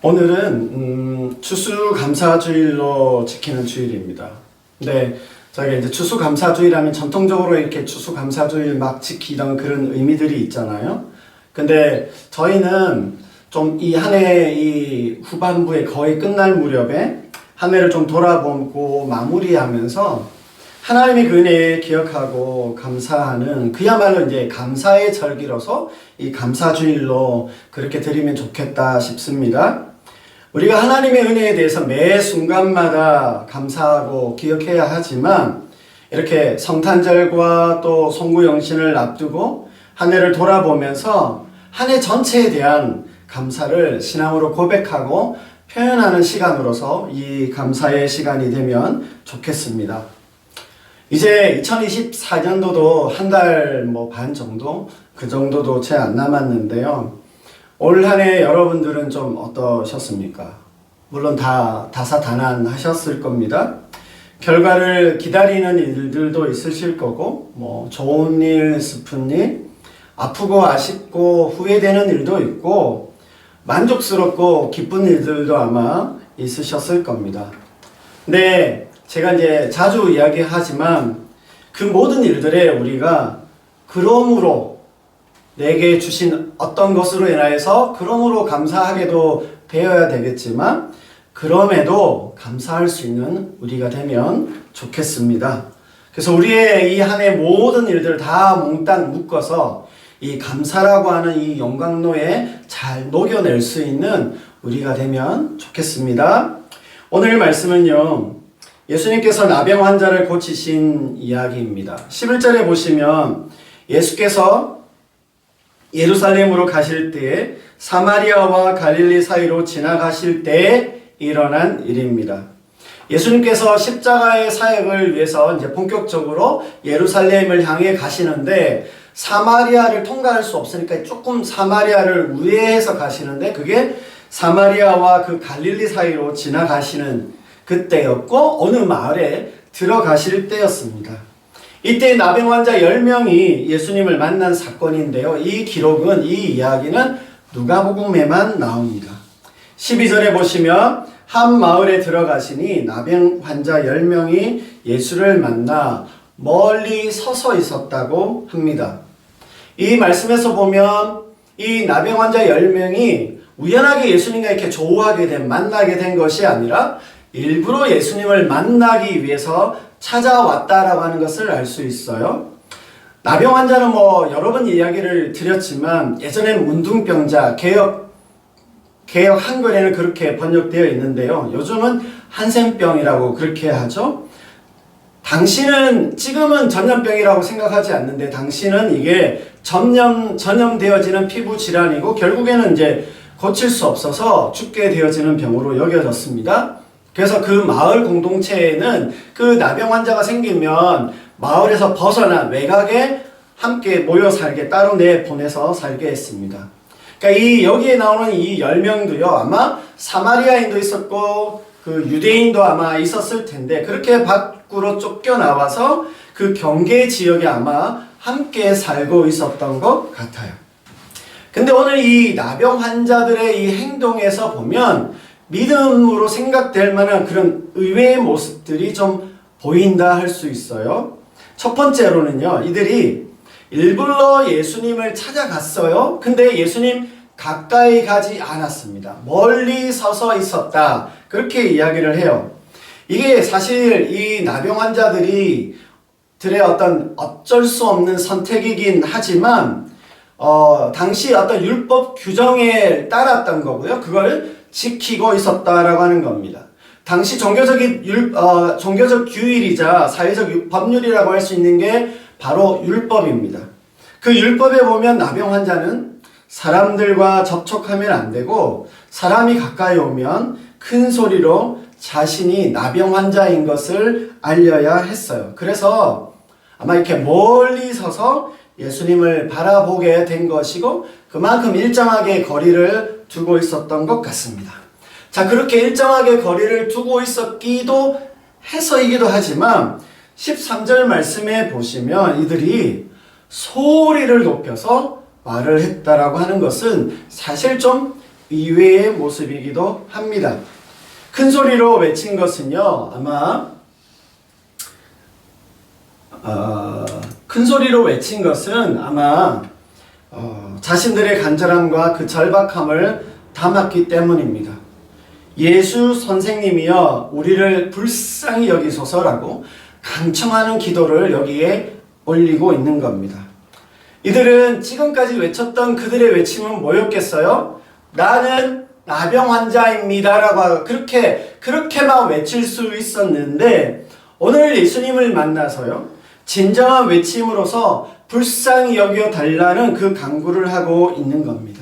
오늘은 추수감사주일로 지키는 주일입니다. 네, 저희가 이제 추수감사주일하면 전통적으로 이렇게 추수감사주일 막 지키던 그런 의미들이 있잖아요. 근데 저희는 좀 이 한 해 이 후반부에 거의 끝날 무렵에 한 해를 좀 돌아보고 마무리하면서 하나님의 그 은혜에 기억하고 감사하는 그야말로 이제 감사의 절기로서 이 감사주일로 그렇게 드리면 좋겠다 싶습니다. 우리가 하나님의 은혜에 대해서 매 순간마다 감사하고 기억해야 하지만 이렇게 성탄절과 또 송구영신을 앞두고 한 해를 돌아보면서 한 해 전체에 대한 감사를 신앙으로 고백하고 표현하는 시간으로서 이 감사의 시간이 되면 좋겠습니다. 이제 2024년도도 한 달 반 정도? 그 정도도 채 안 남았는데요. 올 한 해 여러분들은 좀 어떠셨습니까? 물론 다 다사다난하셨을 겁니다. 결과를 기다리는 일들도 있으실 거고, 좋은 일, 슬픈 일, 아프고 아쉽고 후회되는 일도 있고, 만족스럽고 기쁜 일들도 아마 있으셨을 겁니다. 근데 제가 이제 자주 이야기하지만 그 모든 일들에 우리가 그러므로 내게 주신 어떤 것으로 인하여서 그러므로 감사하게도 되어야 되겠지만 그럼에도 감사할 수 있는 우리가 되면 좋겠습니다. 그래서 우리의 이 한 해 모든 일들을 다 몽땅 묶어서 이 감사라고 하는 이 영광로에 잘 녹여낼 수 있는 우리가 되면 좋겠습니다. 오늘 말씀은요, 예수님께서 나병 환자를 고치신 이야기입니다. 11절에 보시면 예수께서 예루살렘으로 가실 때에 사마리아와 갈릴리 사이로 지나가실 때에 일어난 일입니다. 예수님께서 십자가의 사역을 위해서 이제 본격적으로 예루살렘을 향해 가시는데 사마리아를 통과할 수 없으니까 조금 사마리아를 우회해서 가시는데 그게 사마리아와 그 갈릴리 사이로 지나가시는 그때였고 어느 마을에 들어가실 때였습니다. 이때 나병 환자 10명이 예수님을 만난 사건인데요. 이 기록은, 이 이야기는 누가복음에만 나옵니다. 12절에 보시면 한 마을에 들어가시니 나병 환자 10명이 예수를 만나 멀리 서서 있었다고 합니다. 이 말씀에서 보면 이 나병 환자 10명이 우연하게 예수님과 이렇게 만나게 된 것이 아니라 일부러 예수님을 만나기 위해서 찾아왔다라고 하는 것을 알 수 있어요. 나병 환자는 여러 번 이야기를 드렸지만 예전에는 문둥병자, 개역 한글에는 그렇게 번역되어 있는데요. 요즘은 한센병이라고 그렇게 하죠. 당시는 지금은 전염병이라고 생각하지 않는데 당시는 이게 전염되어지는 피부 질환이고 결국에는 이제 고칠 수 없어서 죽게 되어지는 병으로 여겨졌습니다. 그래서 그 마을 공동체에는 그 나병 환자가 생기면 마을에서 벗어나 외곽에 함께 모여 살게 따로 내보내서 살게 했습니다. 그러니까 여기에 나오는 이 10명도요, 아마 사마리아인도 있었고, 그 유대인도 아마 있었을 텐데, 그렇게 밖으로 쫓겨나와서 그 경계 지역에 아마 함께 살고 있었던 것 같아요. 근데 오늘 이 나병 환자들의 이 행동에서 보면 믿음으로 생각될 만한 그런 의외의 모습들이 좀 보인다 할 수 있어요. 첫 번째로는요, 이들이 일부러 예수님을 찾아갔어요. 근데 예수님 가까이 가지 않았습니다. 멀리 서서 있었다. 그렇게 이야기를 해요. 이게 사실 이 나병 환자들의 어쩔 수 없는 선택이긴 하지만 당시 어떤 율법 규정에 따랐던 거고요. 그걸 지키고 있었다라고 하는 겁니다. 당시 종교적 규율이자 사회적 법률이라고 할 수 있는 게 바로 율법입니다. 그 율법에 보면 나병 환자는 사람들과 접촉하면 안 되고 사람이 가까이 오면 큰 소리로 자신이 나병 환자인 것을 알려야 했어요. 그래서 아마 이렇게 멀리 서서 예수님을 바라보게 된 것이고 그만큼 일정하게 거리를 두고 있었던 것 같습니다. 자, 그렇게 일정하게 거리를 두고 있었기도 해서이기도 하지만 13절 말씀에 보시면 이들이 소리를 높여서 말을 했다라고 하는 것은 사실 좀 이외의 모습이기도 합니다. 큰 소리로 외친 것은요, 아마 큰 소리로 외친 것은 아마 자신들의 간절함과 그 절박함을 담았기 때문입니다. 예수 선생님이여 우리를 불쌍히 여기소서라고 간청하는 기도를 여기에 올리고 있는 겁니다. 이들은 지금까지 외쳤던 그들의 외침은 뭐였겠어요? 나는 나병 환자입니다 라고 그렇게만 외칠 수 있었는데, 오늘 예수님을 만나서요, 진정한 외침으로서 불쌍히 여겨 달라는 그 간구를 하고 있는 겁니다.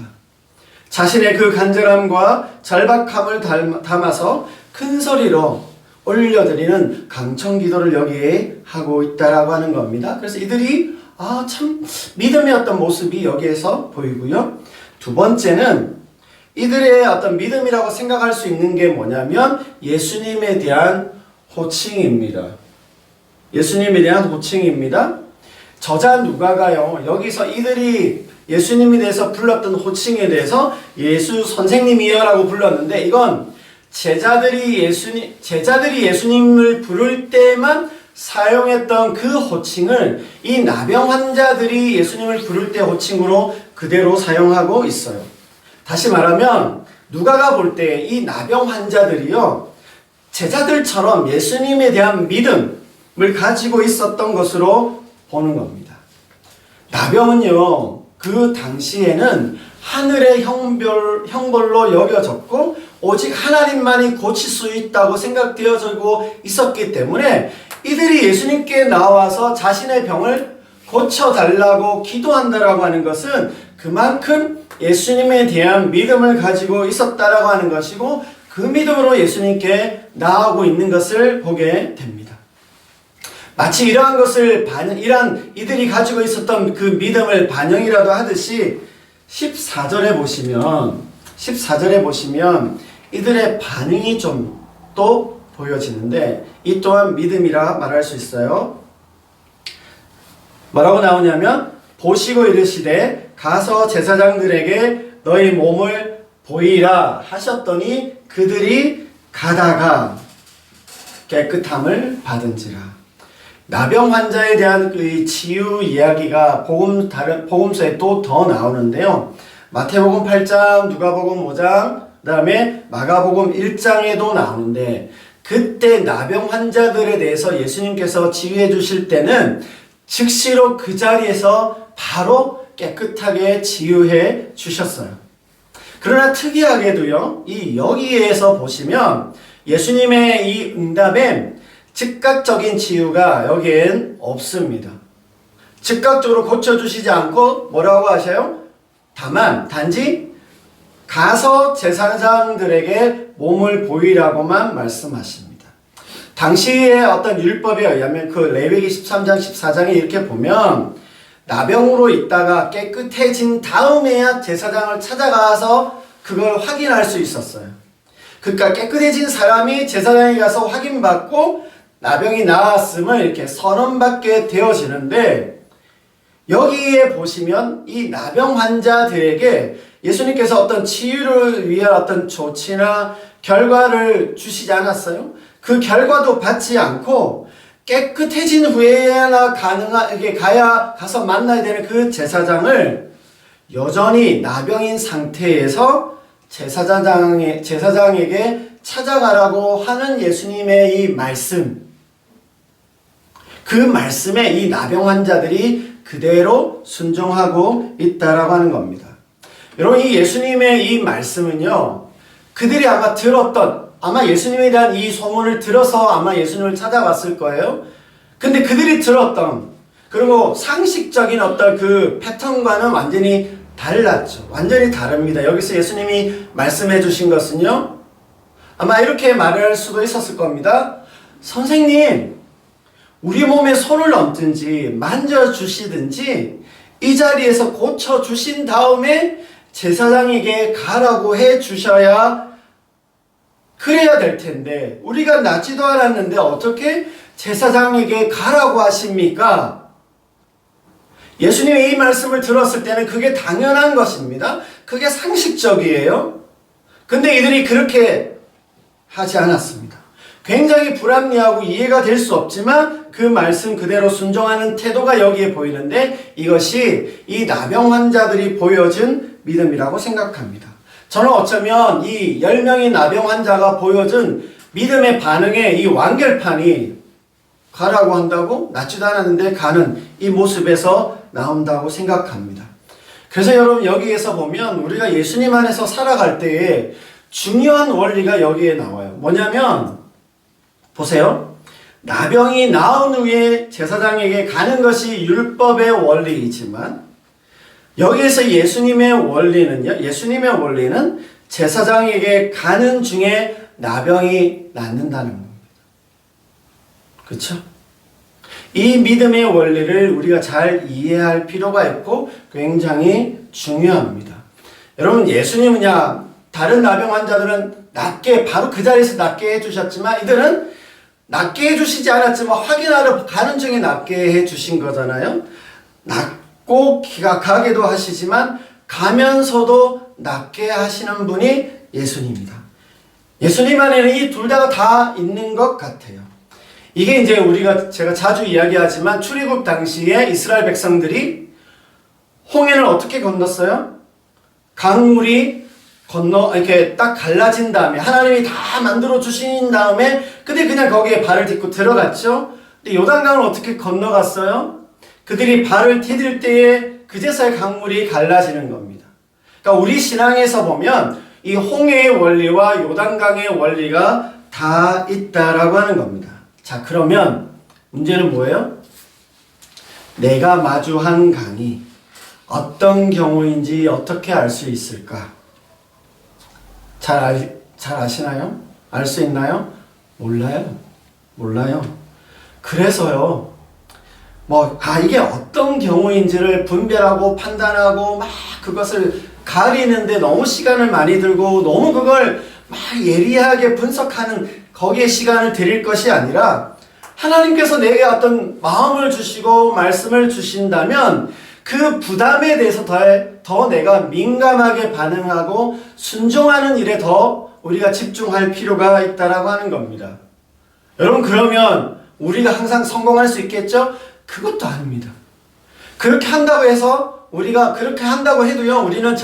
자신의 그 간절함과 절박함을 담아서 큰 소리로 올려드리는 강청 기도를 여기에 하고 있다라고 하는 겁니다. 그래서 이들이 참 믿음의 어떤 모습이 여기에서 보이고요. 두 번째는 이들의 어떤 믿음이라고 생각할 수 있는 게 뭐냐면 예수님에 대한 호칭입니다. 예수님에 대한 호칭입니다. 저자 누가가요, 여기서 이들이 예수님에 대해서 불렀던 호칭에 대해서 예수 선생님이여 라고 불렀는데, 이건 제자들이 예수님을 부를 때만 사용했던 그 호칭을 이 나병 환자들이 예수님을 부를 때 호칭으로 그대로 사용하고 있어요. 다시 말하면 누가가 볼 때 이 나병 환자들이요, 제자들처럼 예수님에 대한 믿음을 가지고 있었던 것으로 보는 겁니다. 나병은요, 그 당시에는 하늘의 형벌로 여겨졌고 오직 하나님만이 고칠 수 있다고 생각되어지고 있었기 때문에 이들이 예수님께 나와서 자신의 병을 고쳐달라고 기도한다라고 하는 것은 그만큼 예수님에 대한 믿음을 가지고 있었다라고 하는 것이고, 그 믿음으로 예수님께 나아오고 있는 것을 보게 됩니다. 마치 이러한 이들이 가지고 있었던 그 믿음을 반영이라도 하듯이 14절에 보시면 이들의 반응이 좀 또 보여지는데, 이 또한 믿음이라 말할 수 있어요. 뭐라고 나오냐면 보시고 이르시되 가서 제사장들에게 너희 몸을 보이라 하셨더니 그들이 가다가 깨끗함을 받은지라. 나병 환자에 대한 그 치유 이야기가 복음서에 또 더 나오는데요. 마태복음 8장, 누가복음 5장, 그 다음에 마가복음 1장에도 나오는데, 그때 나병 환자들에 대해서 예수님께서 치유해 주실 때는 즉시로 그 자리에서 바로 깨끗하게 치유해 주셨어요. 그러나 특이하게도요, 여기에서 보시면 예수님의 이 응답에 즉각적인 치유가 여기엔 없습니다. 즉각적으로 고쳐주시지 않고 뭐라고 하셔요? 단지 가서 제사장들에게 몸을 보이라고만 말씀하십니다. 당시의 어떤 율법에 의하면 그 레위기 13장 14장에 이렇게 보면 나병으로 있다가 깨끗해진 다음에야 제사장을 찾아가서 그걸 확인할 수 있었어요. 그러니까 깨끗해진 사람이 제사장에 가서 확인받고 나병이 나았음을 이렇게 선언받게 되어지는데, 여기에 보시면 이 나병 환자들에게 예수님께서 어떤 치유를 위한 어떤 조치나 결과를 주시지 않았어요. 그 결과도 받지 않고 깨끗해진 후에나 가서 만나야 되는 그 제사장을 여전히 나병인 상태에서 제사장에게 찾아가라고 하는 예수님의 이 말씀, 그 말씀에 이 나병 환자들이 그대로 순종하고 있다라고 하는 겁니다. 여러분, 이 예수님의 이 말씀은요, 그들이 아마 예수님에 대한 이 소문을 들어서 아마 예수님을 찾아갔을 거예요. 근데 그들이 들었던, 그리고 상식적인 어떤 그 패턴과는 완전히 달랐죠. 완전히 다릅니다. 여기서 예수님이 말씀해 주신 것은요, 아마 이렇게 말할 수도 있었을 겁니다. 선생님, 우리 몸에 손을 얹든지 만져주시든지 이 자리에서 고쳐주신 다음에 제사장에게 가라고 해주셔야 그래야 될 텐데, 우리가 낫지도 않았는데 어떻게 제사장에게 가라고 하십니까? 예수님의 이 말씀을 들었을 때는 그게 당연한 것입니다. 그게 상식적이에요. 근데 이들이 그렇게 하지 않았습니다. 굉장히 불합리하고 이해가 될 수 없지만 그 말씀 그대로 순종하는 태도가 여기에 보이는데 이것이 이 나병 환자들이 보여준 믿음이라고 생각합니다. 저는 어쩌면 이 10명의 나병 환자가 보여준 믿음의 반응에 이 완결판이 가라고 한다고 낫지도 않았는데 가는 이 모습에서 나온다고 생각합니다. 그래서 여러분 여기에서 보면 우리가 예수님 안에서 살아갈 때에 중요한 원리가 여기에 나와요. 뭐냐면 보세요. 나병이 나은 후에 제사장에게 가는 것이 율법의 원리이지만 여기에서 예수님의 원리는 제사장에게 가는 중에 나병이 낫는다는 겁니다. 그렇죠? 이 믿음의 원리를 우리가 잘 이해할 필요가 있고 굉장히 중요합니다. 여러분 예수님은야 다른 나병 환자들은 낫게 바로 그 자리에서 낫게 해주셨지만 이들은 낫게 해주시지 않았지만 확인하러 가는 중에 낫게 해주신 거잖아요. 낫고 가게도 하시지만 가면서도 낫게 하시는 분이 예수님이다. 예수님 안에는 이 둘 다 있는 것 같아요. 이게 이제 제가 자주 이야기하지만 출애굽 당시에 이스라엘 백성들이 홍해를 어떻게 건넜어요? 강물이 이렇게 딱 갈라진 다음에 하나님이 다 만들어 주신 다음에 근데 그냥 거기에 발을 딛고 들어갔죠. 근데 요단강을 어떻게 건너갔어요? 그들이 발을 디딜 때에 그제서야 강물이 갈라지는 겁니다. 그러니까 우리 신앙에서 보면 이 홍해의 원리와 요단강의 원리가 다 있다라고 하는 겁니다. 자, 그러면 문제는 뭐예요? 내가 마주한 강이 어떤 경우인지 어떻게 알 수 있을까? 잘 아시나요? 알 수 있나요? 몰라요. 그래서요, 이게 어떤 경우인지를 분별하고 판단하고 막 그것을 가리는데 너무 시간을 많이 들고 너무 그걸 막 예리하게 분석하는 거기에 시간을 들일 것이 아니라 하나님께서 내게 어떤 마음을 주시고 말씀을 주신다면 그 부담에 대해서 더 내가 민감하게 반응하고 순종하는 일에 더 우리가 집중할 필요가 있다라고 하는 겁니다. 여러분 그러면 우리가 항상 성공할 수 있겠죠? 그것도 아닙니다. 그렇게 한다고 해서 우리가 그렇게 한다고 해도요 우리는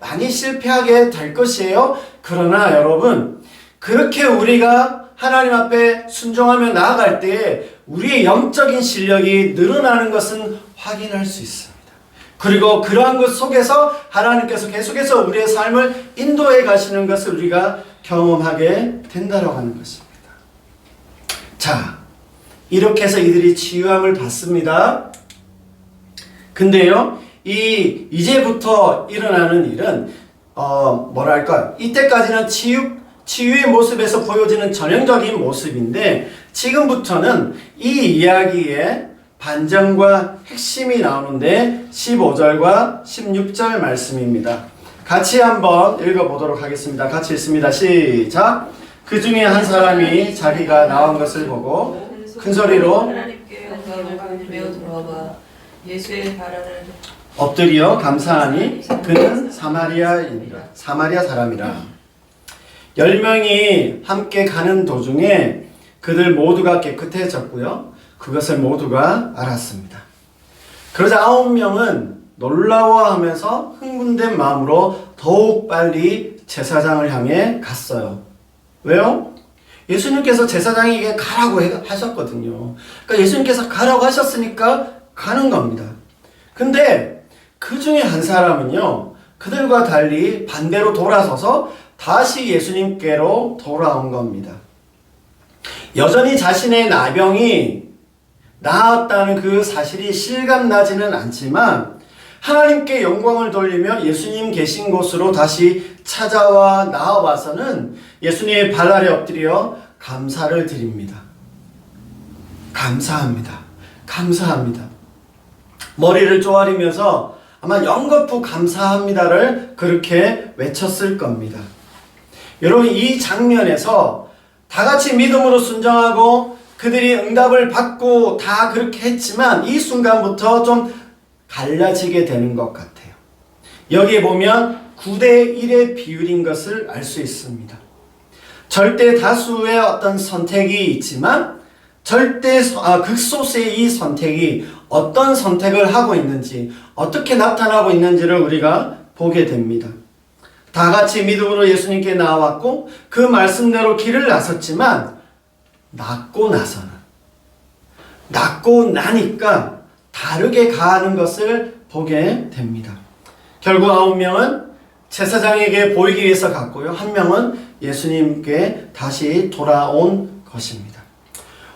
많이 실패하게 될 것이에요. 그러나 여러분 그렇게 우리가 하나님 앞에 순종하며 나아갈 때 우리의 영적인 실력이 늘어나는 것은 확인할 수 있습니다. 그리고 그러한 것 속에서 하나님께서 계속해서 우리의 삶을 인도해 가시는 것을 우리가 경험하게 된다고 하는 것입니다. 자, 이렇게 해서 이들이 치유함을 받습니다. 근데요, 이제부터 일어나는 일은, 이때까지는 치유의 모습에서 보여지는 전형적인 모습인데, 지금부터는 이 이야기의 반전과 핵심이 나오는데, 15절과 16절 말씀입니다. 같이 한번 읽어보도록 하겠습니다. 같이 읽습니다. 시작! 그 중에 한 사람이 자기가 나온 것을 보고 큰 소리로 하나님께 영광을 매어 돌아와 예수의 발언을 엎드려 감사하니 그는 사마리아 사람이라. 10명이 함께 가는 도중에 그들 모두가 깨끗해졌고요. 그것을 모두가 알았습니다. 그러자 9명은 놀라워하면서 흥분된 마음으로 더욱 빨리 제사장을 향해 갔어요. 왜요? 예수님께서 제사장에게 가라고 하셨거든요. 그러니까 예수님께서 가라고 하셨으니까 가는 겁니다. 근데 그 중에 한 사람은요, 그들과 달리 반대로 돌아서서 다시 예수님께로 돌아온 겁니다. 여전히 자신의 나병이 나았다는 그 사실이 실감나지는 않지만 하나님께 영광을 돌리며 예수님 계신 곳으로 다시 찾아와 나와서는 예수님의 발 아래 엎드려 감사를 드립니다. 감사합니다. 머리를 쪼아리면서 아마 연거푸 감사합니다를 그렇게 외쳤을 겁니다. 여러분 이 장면에서 다 같이 믿음으로 순종하고 그들이 응답을 받고 다 그렇게 했지만 이 순간부터 좀 갈라지게 되는 것 같아요. 여기에 보면 9대 1의 비율인 것을 알 수 있습니다. 절대 다수의 어떤 선택이 있지만 극소수의 이 선택이 어떤 선택을 하고 있는지, 어떻게 나타나고 있는지를 우리가 보게 됩니다. 다 같이 믿음으로 예수님께 나왔고 그 말씀대로 길을 나섰지만 낫고 나니까 다르게 가는 것을 보게 됩니다. 결국 9명은 제사장에게 보이기 위해서 갔고요. 1명은 예수님께 다시 돌아온 것입니다.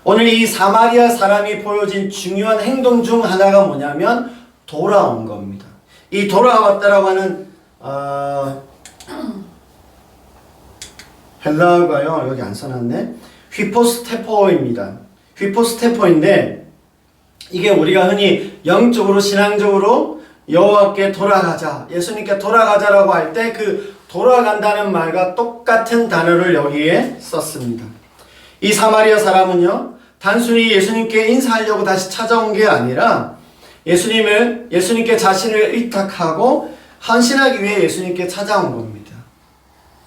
오늘 이 사마리아 사람이 보여진 중요한 행동 중 하나가 뭐냐면 돌아온 겁니다. 이 돌아왔다라고 하는 헬라어가요. 여기 안 써놨네. 휘포스테포입니다. 휘포스테포인데 이게 우리가 흔히 영적으로 신앙적으로 여호와께 돌아가자, 예수님께 돌아가자라고 할 때 그 돌아간다는 말과 똑같은 단어를 여기에 썼습니다. 이 사마리아 사람은요, 단순히 예수님께 인사하려고 다시 찾아온 게 아니라 예수님께 자신을 의탁하고 헌신하기 위해 예수님께 찾아온 겁니다.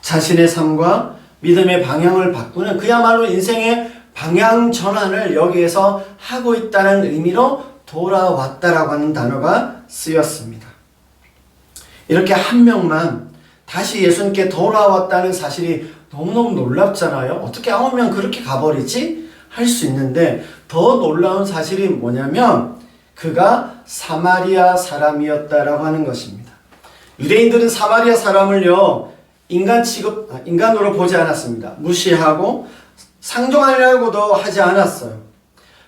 자신의 삶과 믿음의 방향을 바꾸는 그야말로 인생의 방향 전환을 여기에서 하고 있다는 의미로 돌아왔다라고 하는 단어가 쓰였습니다. 이렇게 1명만 다시 예수님께 돌아왔다는 사실이 너무너무 놀랍잖아요. 어떻게 9명 그렇게 가버리지? 할 수 있는데 더 놀라운 사실이 뭐냐면 그가 사마리아 사람이었다라고 하는 것입니다. 유대인들은 사마리아 사람을요 인간으로 보지 않았습니다. 무시하고 상종하려고도 하지 않았어요.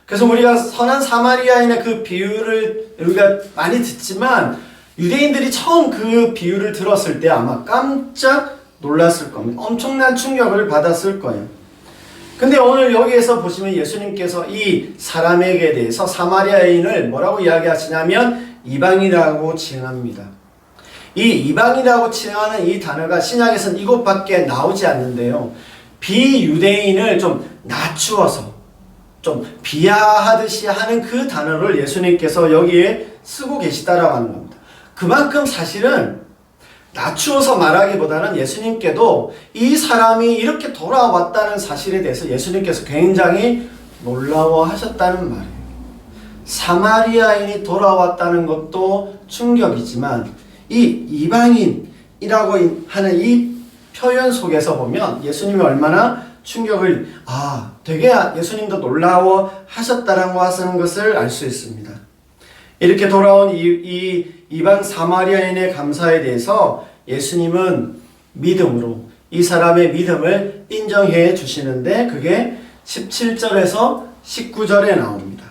그래서 우리가 선한 사마리아인의 그 비유를 우리가 많이 듣지만 유대인들이 처음 그 비유를 들었을 때 아마 깜짝 놀랐을 겁니다. 엄청난 충격을 받았을 거예요. 근데 오늘 여기에서 보시면 예수님께서 이 사람에게 대해서 사마리아인을 뭐라고 이야기하시냐면 이방인이라고 칭합니다. 이 이방인이라고 칭하는 이 단어가 신약에서는 이것밖에 나오지 않는데요. 비유대인을 좀 낮추어서 좀 비하하듯이 하는 그 단어를 예수님께서 여기에 쓰고 계시다라고 하는 겁니다. 그만큼 사실은 낮추어서 말하기보다는 예수님께도 이 사람이 이렇게 돌아왔다는 사실에 대해서 예수님께서 굉장히 놀라워하셨다는 말이에요. 사마리아인이 돌아왔다는 것도 충격이지만 이 이방인이라고 하는 이 표현 속에서 보면 예수님이 얼마나 충격을 되게 예수님도 놀라워하셨다라고 하시는 것을 알 수 있습니다. 이렇게 돌아온 이 이방 사마리아인의 감사에 대해서 예수님은 믿음으로 이 사람의 믿음을 인정해 주시는데 그게 17절에서 19절에 나옵니다.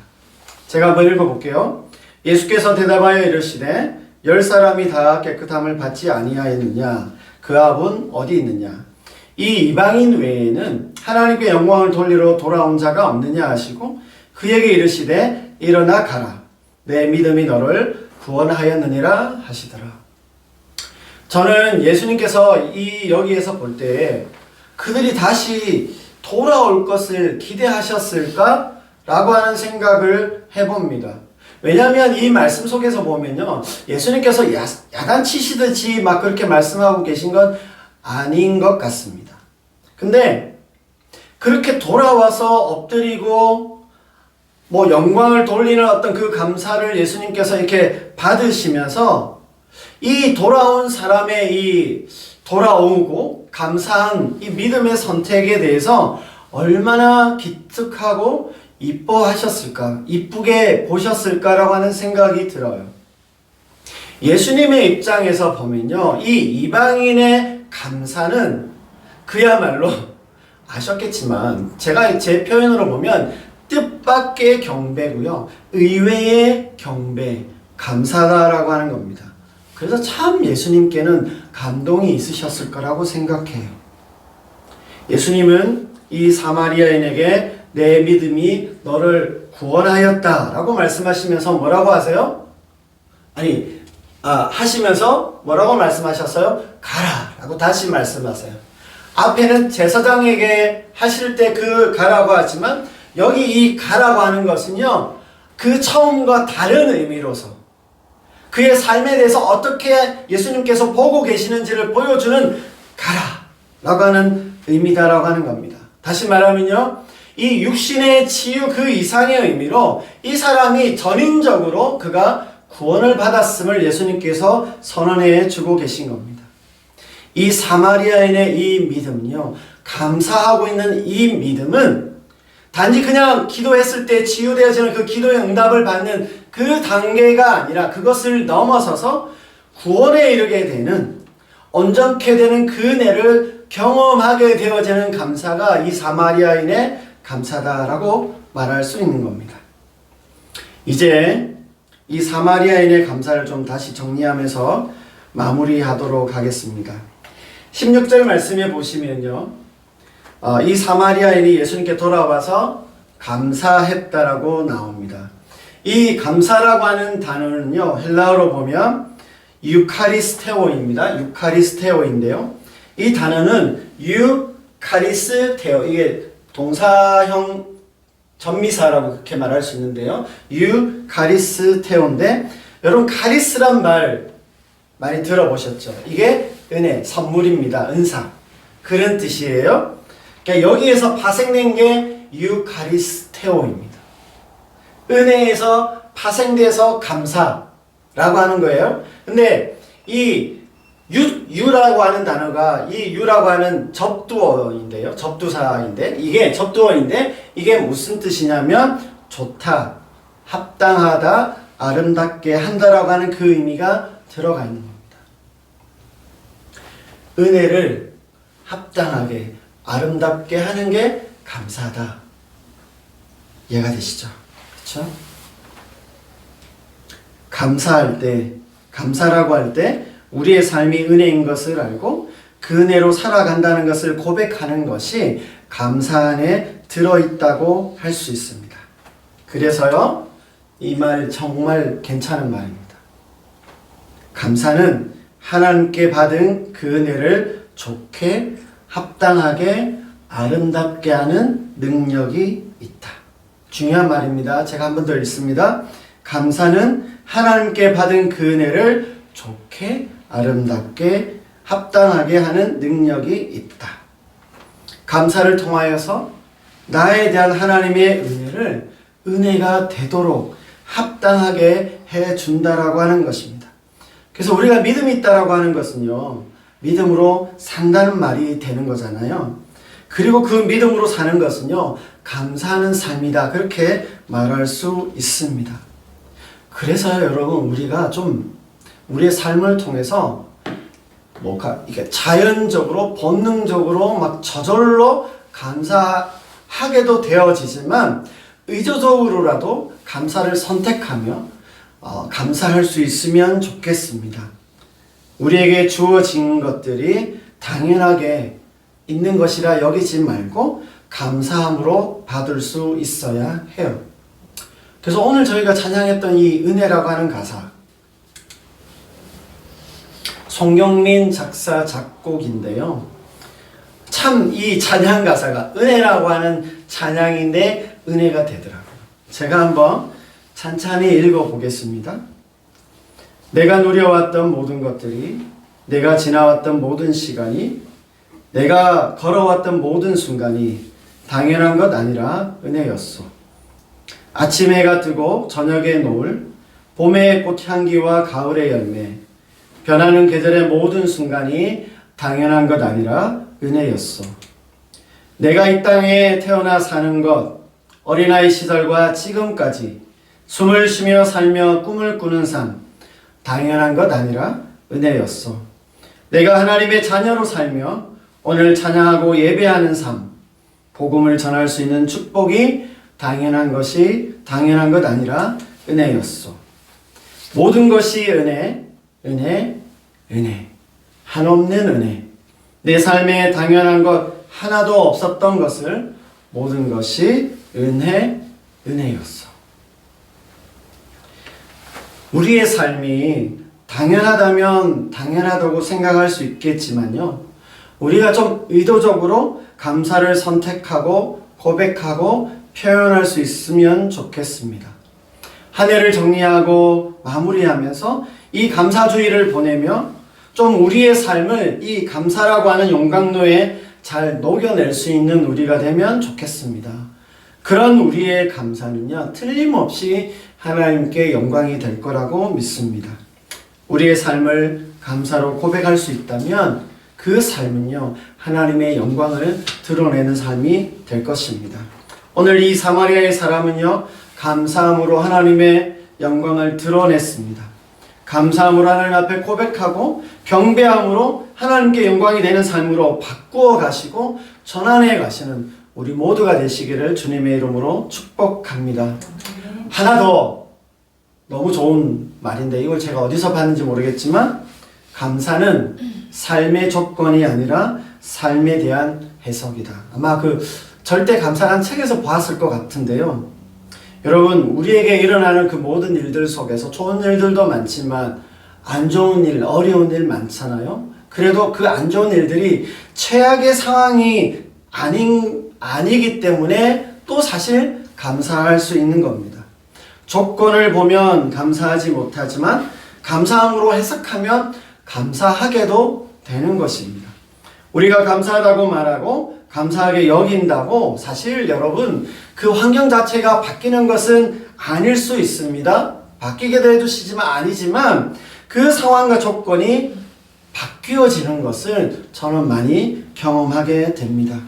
제가 한번 읽어볼게요. 예수께서 대답하여 이르시되 10사람이 다 깨끗함을 받지 아니하였느냐? 그 압은 어디 있느냐? 이 이방인 외에는 하나님께 영광을 돌리러 돌아온 자가 없느냐 하시고 그에게 이르시되 일어나 가라. 내 믿음이 너를 구원하였느니라 하시더라. 저는 예수님께서 여기에서 볼 때 그들이 다시 돌아올 것을 기대하셨을까? 라고 하는 생각을 해봅니다. 왜냐하면 이 말씀 속에서 보면요. 예수님께서 야단치시듯이 막 그렇게 말씀하고 계신 건 아닌 것 같습니다. 근데 그렇게 돌아와서 엎드리고 영광을 돌리는 어떤 그 감사를 예수님께서 이렇게 받으시면서 이 돌아온 사람의 이 돌아오고 감사한 이 믿음의 선택에 대해서 얼마나 기특하고 이뻐하셨을까, 이쁘게 보셨을까라고 하는 생각이 들어요. 예수님의 입장에서 보면요, 이 이방인의 감사는 그야말로 아셨겠지만 제가 제 표현으로 보면 뜻밖의 경배고요, 의외의 경배, 감사다라고 하는 겁니다. 그래서 참 예수님께는 감동이 있으셨을 거라고 생각해요. 예수님은 이 사마리아인에게 내 믿음이 너를 구원하였다 라고 말씀하시면서 뭐라고 하세요? 하시면서 뭐라고 말씀하셨어요? 가라 라고 다시 말씀하세요. 앞에는 제사장에게 하실 때 그 가라고 하지만 여기 이 가라고 하는 것은요, 그 처음과 다른 의미로서 그의 삶에 대해서 어떻게 예수님께서 보고 계시는지를 보여주는 가라 라고 하는 의미다라고 하는 겁니다. 다시 말하면요, 이 육신의 치유 그 이상의 의미로 이 사람이 전인적으로 그가 구원을 받았음을 예수님께서 선언해 주고 계신 겁니다. 이 사마리아인의 이 믿음은요, 감사하고 있는 이 믿음은 단지 그냥 기도했을 때 치유되어지는 그 기도의 응답을 받는 그 단계가 아니라 그것을 넘어서서 구원에 이르게 되는, 온전케 되는 그 은혜를 경험하게 되어지는 감사가 이 사마리아인의 감사다라고 말할 수 있는 겁니다. 이제 이 사마리아인의 감사를 좀 다시 정리하면서 마무리하도록 하겠습니다. 16절 말씀에 보시면요, 이 사마리아인이 예수님께 돌아와서 감사했다라고 나옵니다. 이 감사라고 하는 단어는요, 헬라어로 보면 유카리스테오입니다. 유카리스테오인데요, 이 단어는 유카리스테오, 이게 동사형 전미사라고 그렇게 말할 수 있는데요, 유카리스테오인데, 여러분 카리스란 말 많이 들어보셨죠? 이게 은혜, 선물입니다. 은사, 그런 뜻이에요. 그러니까 여기에서 파생된 게 유카리스테오입니다. 은혜에서 파생돼서 감사라고 하는 거예요. 근데 이 유라고 하는 단어가, 이 유라고 하는 접두어인데요, 접두사인데, 이게 접두어인데 이게 무슨 뜻이냐면 좋다, 합당하다, 아름답게 한다라고 하는 그 의미가 들어가 있는 겁니다. 은혜를 합당하게 아름답게 하는 게 감사다. 이해가 되시죠? 그렇죠? 감사할 때, 감사라고 할 때 우리의 삶이 은혜인 것을 알고 그 은혜로 살아간다는 것을 고백하는 것이 감사 안에 들어있다고 할 수 있습니다. 그래서요, 이 말 정말 괜찮은 말입니다. 감사는 하나님께 받은 그 은혜를 좋게, 합당하게, 아름답게 하는 능력이 있다. 중요한 말입니다. 제가 한 번 더 읽습니다. 감사는 하나님께 받은 그 은혜를 좋게, 아름답게, 합당하게 하는 능력이 있다. 감사를 통하여서 나에 대한 하나님의 은혜를 은혜가 되도록 합당하게 해준다라고 하는 것입니다. 그래서 우리가 믿음이 있다라고 하는 것은요, 믿음으로 산다는 말이 되는 거잖아요. 그리고 그 믿음으로 사는 것은요, 감사하는 삶이다, 그렇게 말할 수 있습니다. 그래서 여러분, 우리가 좀 우리의 삶을 통해서 이게 자연적으로 본능적으로 막 저절로 감사하게도 되어지지만 의도적으로라도 감사를 선택하며 감사할 수 있으면 좋겠습니다. 우리에게 주어진 것들이 당연하게 있는 것이라 여기지 말고 감사함으로 받을 수 있어야 해요. 그래서 오늘 저희가 찬양했던 이 은혜라고 하는 가사, 송경민 작사 작곡인데요, 참 이 찬양 가사가 은혜라고 하는 찬양인데 은혜가 되더라고요. 제가 한번 찬찬히 읽어보겠습니다. 내가 누려왔던 모든 것들이, 내가 지나왔던 모든 시간이, 내가 걸어왔던 모든 순간이 당연한 것 아니라 은혜였소. 아침 해가 뜨고 저녁의 노을, 봄의 꽃향기와 가을의 열매, 변하는 계절의 모든 순간이 당연한 것 아니라 은혜였소. 내가 이 땅에 태어나 사는 것, 어린아이 시절과 지금까지 숨을 쉬며 살며 꿈을 꾸는 삶, 당연한 것 아니라 은혜였소. 내가 하나님의 자녀로 살며 오늘 찬양하고 예배하는 삶, 복음을 전할 수 있는 축복이 당연한 것 아니라 은혜였소. 모든 것이 은혜, 은혜, 은혜, 한없는 은혜. 내 삶에 당연한 것 하나도 없었던 것을 모든 것이 은혜, 은혜였어. 우리의 삶이 당연하다면 당연하다고 생각할 수 있겠지만요, 우리가 좀 의도적으로 감사를 선택하고 고백하고 표현할 수 있으면 좋겠습니다. 한 해를 정리하고 마무리하면서 이 감사주의를 보내며 좀 우리의 삶을 이 감사라고 하는 용광로에 잘 녹여낼 수 있는 우리가 되면 좋겠습니다. 그런 우리의 감사는요, 틀림없이 하나님께 영광이 될 거라고 믿습니다. 우리의 삶을 감사로 고백할 수 있다면 그 삶은요, 하나님의 영광을 드러내는 삶이 될 것입니다. 오늘 이 사마리아의 사람은요, 감사함으로 하나님의 영광을 드러냈습니다. 감사함으로 하나님 앞에 고백하고 경배함으로 하나님께 영광이 되는 삶으로 바꾸어 가시고 전환해 가시는 우리 모두가 되시기를 주님의 이름으로 축복합니다. 하나 더, 너무 좋은 말인데 이걸 제가 어디서 봤는지 모르겠지만, 감사는 삶의 조건이 아니라 삶에 대한 해석이다. 아마 그 절대 감사란 책에서 보았을 것 같은데요. 여러분, 우리에게 일어나는 그 모든 일들 속에서 좋은 일들도 많지만 안 좋은 일, 어려운 일 많잖아요. 그래도 그 안 좋은 일들이 최악의 상황이 아니기 때문에 또 사실 감사할 수 있는 겁니다. 조건을 보면 감사하지 못하지만 감사함으로 해석하면 감사하게도 되는 것입니다. 우리가 감사하다고 말하고 감사하게 여긴다고 사실 여러분 그 환경 자체가 바뀌는 것은 아닐 수 있습니다. 바뀌게도 해주시지만 아니지만 그 상황과 조건이 바뀌어지는 것을 저는 많이 경험하게 됩니다.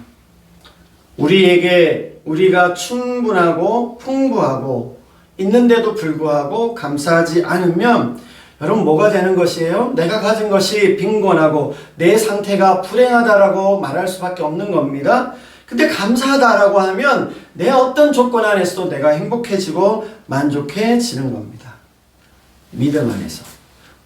우리가 충분하고 풍부하고 있는데도 불구하고 감사하지 않으면 여러분 뭐가 되는 것이에요? 내가 가진 것이 빈곤하고 내 상태가 불행하다라고 말할 수밖에 없는 겁니다. 근데 감사하다라고 하면 내 어떤 조건 안에서도 내가 행복해지고 만족해지는 겁니다. 믿음 안에서,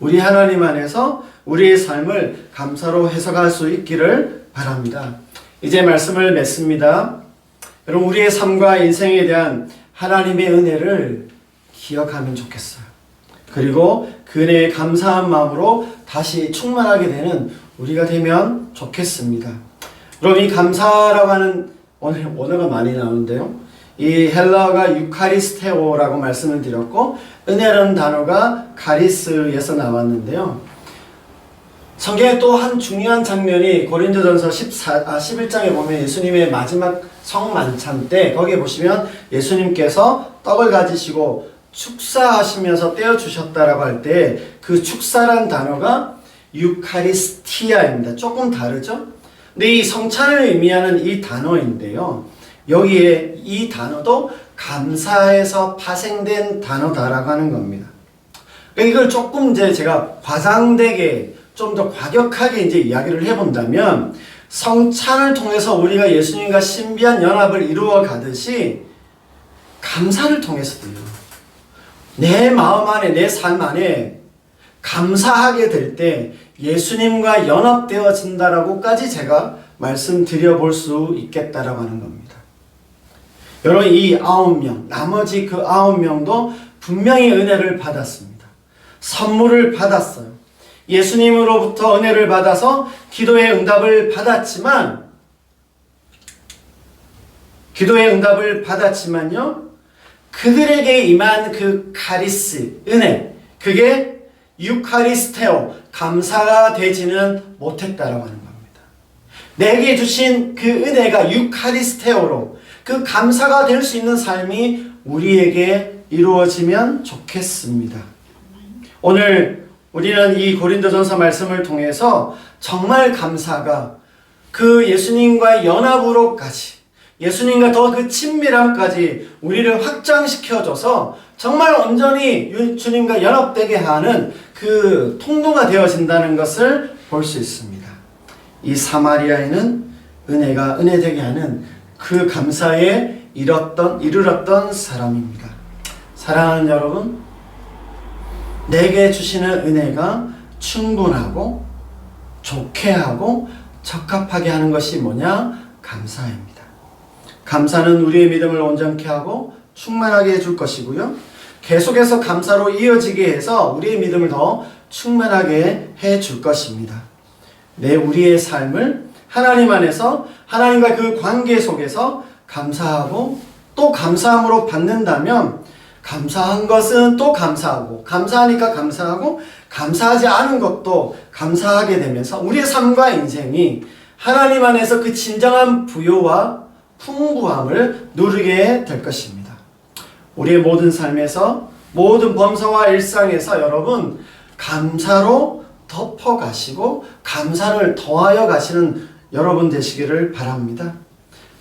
우리 하나님 안에서 우리의 삶을 감사로 해석할 수 있기를 바랍니다. 이제 말씀을 맺습니다. 여러분, 우리의 삶과 인생에 대한 하나님의 은혜를 기억하면 좋겠어요. 그리고 그 은혜에 감사한 마음으로 다시 충만하게 되는 우리가 되면 좋겠습니다. 여러분, 이 감사라고 하는 오늘 언어가 많이 나오는데요. 이 헬라어가 유카리스테오라고 말씀을 드렸고 은혜라는 단어가 카리스에서 나왔는데요. 성경에 또 한 중요한 장면이 고린도전서 11장에 보면 예수님의 마지막 성만찬 때 거기에 보시면 예수님께서 떡을 가지시고 축사하시면서 떼어주셨다라고 할 때 그 축사란 단어가 유카리스티아입니다. 조금 다르죠? 근데 이 성찬을 의미하는 이 단어인데요. 여기에 이 단어도 감사에서 파생된 단어다라고 하는 겁니다. 이걸 조금 이제 제가 과장되게 좀 더 과격하게 이제 이야기를 해본다면 성찬을 통해서 우리가 예수님과 신비한 연합을 이루어 가듯이 감사를 통해서도요. 내 마음 안에, 내 삶 안에 감사하게 될 때 예수님과 연합되어진다라고까지 제가 말씀드려 볼 수 있겠다라고 하는 겁니다. 여러분, 이 9명, 나머지 그 9명도 분명히 은혜를 받았습니다. 선물을 받았어요. 예수님으로부터 은혜를 받아서 기도의 응답을 받았지만요. 그들에게 임한 그 카리스, 은혜, 그게 유카리스테오, 감사가 되지는 못했다라고 하는 겁니다. 내게 주신 그 은혜가 유카리스테오로 그 감사가 될 수 있는 삶이 우리에게 이루어지면 좋겠습니다. 오늘 우리는 이 고린도전서 말씀을 통해서 정말 감사가 그 예수님과의 연합으로까지, 예수님과 더 그 친밀함까지 우리를 확장시켜줘서 정말 온전히 주님과 연합되게 하는 그 통로가 되어진다는 것을 볼 수 있습니다. 이 사마리아에는 은혜가 은혜되게 하는 그 감사에 이르렀던 사람입니다. 사랑하는 여러분, 내게 주시는 은혜가 충분하고 좋게 하고 적합하게 하는 것이 뭐냐? 감사입니다. 감사는 우리의 믿음을 온전케 하고 충만하게 해줄 것이고요. 계속해서 감사로 이어지게 해서 우리의 믿음을 더 충만하게 해줄 것입니다. 우리의 삶을 하나님 안에서 하나님과 그 관계 속에서 감사하고 또 감사함으로 받는다면 감사한 것은 또 감사하고 감사하니까 감사하고 감사하지 않은 것도 감사하게 되면서 우리의 삶과 인생이 하나님 안에서 그 진정한 부요와 풍부함을 누리게 될 것입니다. 우리의 모든 삶에서 모든 범사와 일상에서 여러분 감사로 덮어가시고 감사를 더하여 가시는 여러분 되시기를 바랍니다.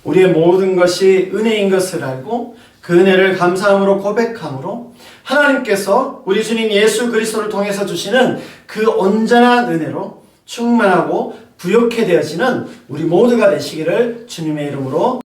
우리의 모든 것이 은혜인 것을 알고 그 은혜를 감사함으로 고백함으로 하나님께서 우리 주님 예수 그리스도를 통해서 주시는 그 온전한 은혜로 충만하고 부욕해 되어지는 우리 모두가 되시기를 주님의 이름으로